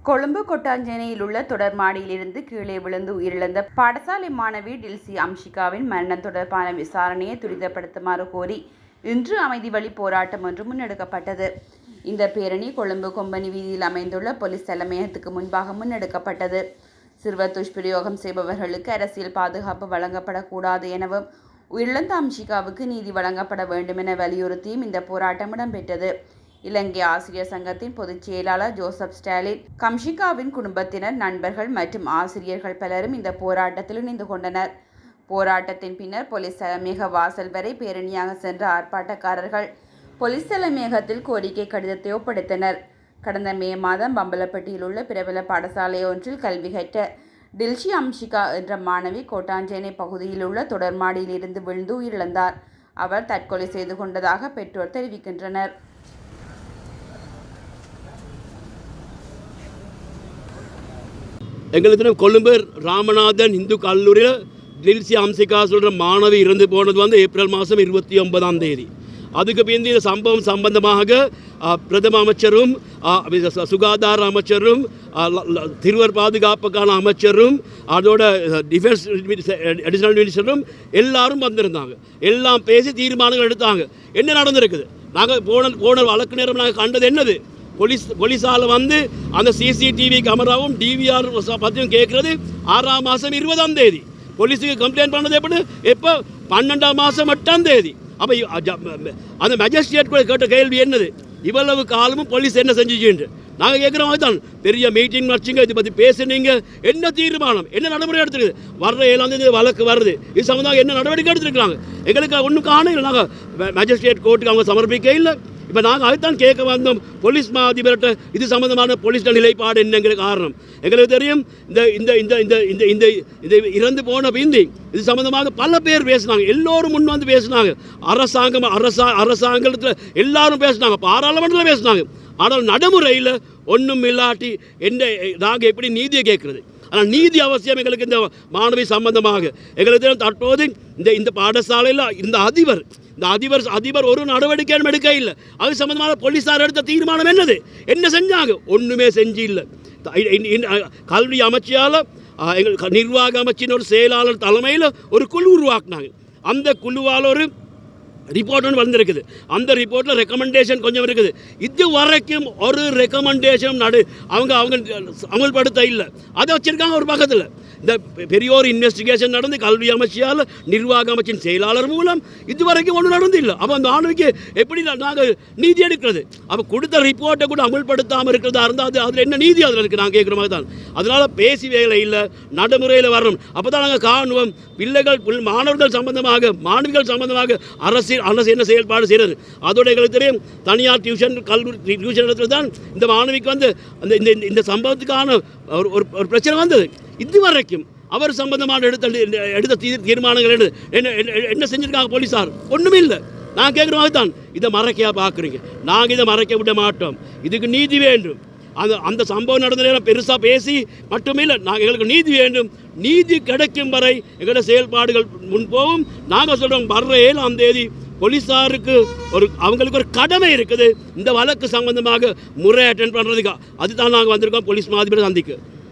கொழும்பு கொட்டாஞ்சேனையில் உள்ள தொடர் மாடியிலிருந்து கீழே விழுந்து உயிரிழந்த பாடசாலை மாணவி டில்சி அம்ஷிகாவின் மரணம் தொடர்பான விசாரணையை துரிதப்படுத்துமாறு கோரி இன்று அமைதி வழி போராட்டம் ஒன்று முன்னெடுக்கப்பட்டது. இந்த பேரணி கொழும்பு கொம்பனி வீதியில் அமைந்துள்ள போலீஸ் தலைமையகத்துக்கு முன்பாக முன்னெடுக்கப்பட்டது. சிறுவர் துஷ்பிரயோகம் செய்பவர்களுக்கு அரசியல் பாதுகாப்பு வழங்கப்படக்கூடாது எனவும் உயிரிழந்த அம்ஷிகாவுக்கு நீதி வழங்கப்பட வேண்டும் என வலியுறுத்தியும் இந்த போராட்டம் இடம்பெற்றது. இலங்கை ஆசிரியர் சங்கத்தின் பொதுச் செயலாளர் ஜோசப் ஸ்டாலின், அம்ஷிகாவின் குடும்பத்தினர், நண்பர்கள் மற்றும் ஆசிரியர்கள் பலரும் இந்த போராட்டத்தில் இணைந்து கொண்டனர். போராட்டத்தின் பின்னர் போலீஸ் தலைமையக வாசல் வரை பேரணியாக சென்ற ஆர்ப்பாட்டக்காரர்கள் போலீஸ் தலைமையகத்தில் கோரிக்கை கடிதத்தை ஒப்படைத்தனர். கடந்த மே மாதம் பம்பலப்பட்டியில் உள்ள பிரபல பாடசாலை ஒன்றில் கல்வி கற்ற டில்சி அம்ஷிகா என்ற மாணவி கோட்டாஞ்சேனை பகுதியில் உள்ள தொடர்மாடியில் இருந்து விழுந்து உயிரிழந்தார். அவர் தற்கொலை செய்து கொண்டதாக பெற்றோர் தெரிவிக்கின்றனர். எங்களுக்கு கொழும்பு ராமநாதன் இந்து கல்லூரியில் டில்சி அம்ஷிகா சொல்கிற மாணவி இறந்து போனது ஏப்ரல் மாதம் 29 அதுக்கு பிந்தி இந்த சம்பவம் சம்பந்தமாக பிரதம அமைச்சரும் சுகாதார அமைச்சரும் சிறுவர் பாதுகாப்புக்கான அமைச்சரும் அதோட டிஃபென்ஸ் அடிஷனல் மினிஸ்டரும் எல்லாரும் வந்திருந்தாங்க. எல்லாம் பேசி தீர்மானங்கள் எடுத்தாங்க. என்ன நடந்திருக்குது? நாங்கள் போன வழக்கு நேரம் நாங்கள் கண்டது என்னது? போலீஸால் அந்த சிசிடிவி கேமராவும் டிவிஆர் பற்றியும் கேட்குறது 6ஆம் மாதம் 20ஆம் போலீஸுக்கு கம்ப்ளைண்ட் பண்ணது எப்போ 12ஆம் மாதம் 8ஆம் அப்போ அந்த மேஜிஸ்ட்ரேட் கூட கேட்ட கேள்வி என்னது? இவ்வளவு காலமும் போலீஸ் என்ன செஞ்சுச்சு? நாங்கள் கேட்குற மாதிரி தான் பெரிய மீட்டிங் வச்சுங்க, இதை பற்றி பேசுனீங்க, என்ன தீர்மானம், என்ன நடைமுறை எடுத்துருக்குது? வர்ற 7ஆம் வழக்கு வருது, இது சம்மந்தமாக என்ன நடவடிக்கை எடுத்துருக்காங்க? எங்களுக்கு ஒன்றும் காண இல்லை. நாங்கள் மேஜிஸ்ட்ரேட் கோர்ட்டுக்கு அவங்க சமர்ப்பிக்க இல்லை. இப்போ நாங்கள் அதுதான் கேட்க வந்தோம். போலீஸ் மா அதிபர்கிட்ட இது சம்மந்தமான போலீஸ் நிலைப்பாடு என்னங்கிற காரணம் எங்களுக்கு தெரியும். இந்த இந்த இந்த இந்த இந்த இந்த இந்த இறந்து போன பிந்தி இது சம்மந்தமாக பல பேர் பேசினாங்க. எல்லோரும் முன் வந்து பேசினாங்க. அரசாங்கத்தில் எல்லாரும் பேசினாங்க, பாராளுமன்றத்தில் பேசினாங்க. ஆனால் நடைமுறையில் ஒன்றும் இல்லாட்டி நாங்கள் எப்படி நீதியை கேட்குறது? ஆனால் நீதி அவசியம் எங்களுக்கு. இந்த மாணவி சம்பந்தமாக எங்களுக்கு தற்போது இந்த பாடசாலையில் இந்த அதிபர் ஒரு நடவடிக்கையும் எடுக்க இல்லை. அது சம்பந்தமான போலீஸார் எடுத்த தீர்மானம் என்னது? என்ன செஞ்சாங்க? ஒன்றுமே செஞ்சு இல்லை. கல்வி அமைச்சியால் எங்கள் நிர்வாக அமைச்சின் ஒரு செயலாளர் தலைமையில் ஒரு குழு உருவாக்குனாங்க. அந்த குழுவால் ஒரு ரிப்போர்ட் ஒன்று வந்திருக்குது. அந்த ரிப்போர்ட்டில் ரெக்கமெண்டேஷன் கொஞ்சம் இருக்குது. இது வரைக்கும் ஒரு ரெக்கமெண்டேஷன் அவங்க அமல்படுத்த இல்லை. அதை வச்சுருக்காங்க ஒரு பக்கத்தில். இந்த பெரிய ஒரு இன்வெஸ்டிகேஷன் நடந்து கல்வி அமைச்சியால் நிர்வாக அமைச்சின் செயலாளர் மூலம் இதுவரைக்கும் ஒன்றும் நடந்து இல்லை. அப்போ அந்த ஆணுக்கு எப்படி நாங்கள் நீதி எடுக்கிறது? அப்போ கொடுத்த ரிப்போர்ட்டை கூட அமல்படுத்தாமல் இருக்கிறதா இருந்தால் அதில் என்ன நீதி அதில் இருக்குது? நாங்கள் கேட்குற மாதிரி தான். அதனால் பேசி வேலை இல்லை, நடைமுறையில் வரணும். அப்போ தான் நாங்கள் காணுவோம் மாணவர்கள் சம்பந்தமாக அரசு என்ன செயல்பாடு செய்கிறது. அதோட எங்களுக்கு தெரியும், தனியார் டியூஷன் இடத்துல தான் இந்த மாணவிக்கு இந்த சம்பவத்துக்கான ஒரு பிரச்சனை வந்தது. இதுவரைக்கும் அவர் சம்பந்தமான எடுத்த தீர்மானங்கள் என்ன செஞ்சிருக்காங்க போலீஸார்? ஒன்றுமே இல்லை. நான் கேட்குற மாதிரி தான். இதை மறைக்க பார்க்குறீங்க. நாங்கள் இதை மறைக்க விட மாட்டோம். இதுக்கு நீதி வேண்டும். அந்த சம்பவம் நடந்த நேரம் பெருசாக பேசி மட்டுமே இல்லை. எங்களுக்கு நீதி வேண்டும். நீதி கிடைக்கும் வரை எங்களோட செயல்பாடுகள் முன்போவும். நாங்கள் சொல்கிறோம், வர்ற 7ஆம் போலீஸாருக்கு அவங்களுக்கு ஒரு கடமை இருக்குது இந்த வழக்கு சம்பந்தமாக முறை அட்டென்ட் பண்ணுறதுக்காக. அதுதான் நாங்கள் வந்திருக்கோம் போலீஸ் மாதிபரை சந்திக்க.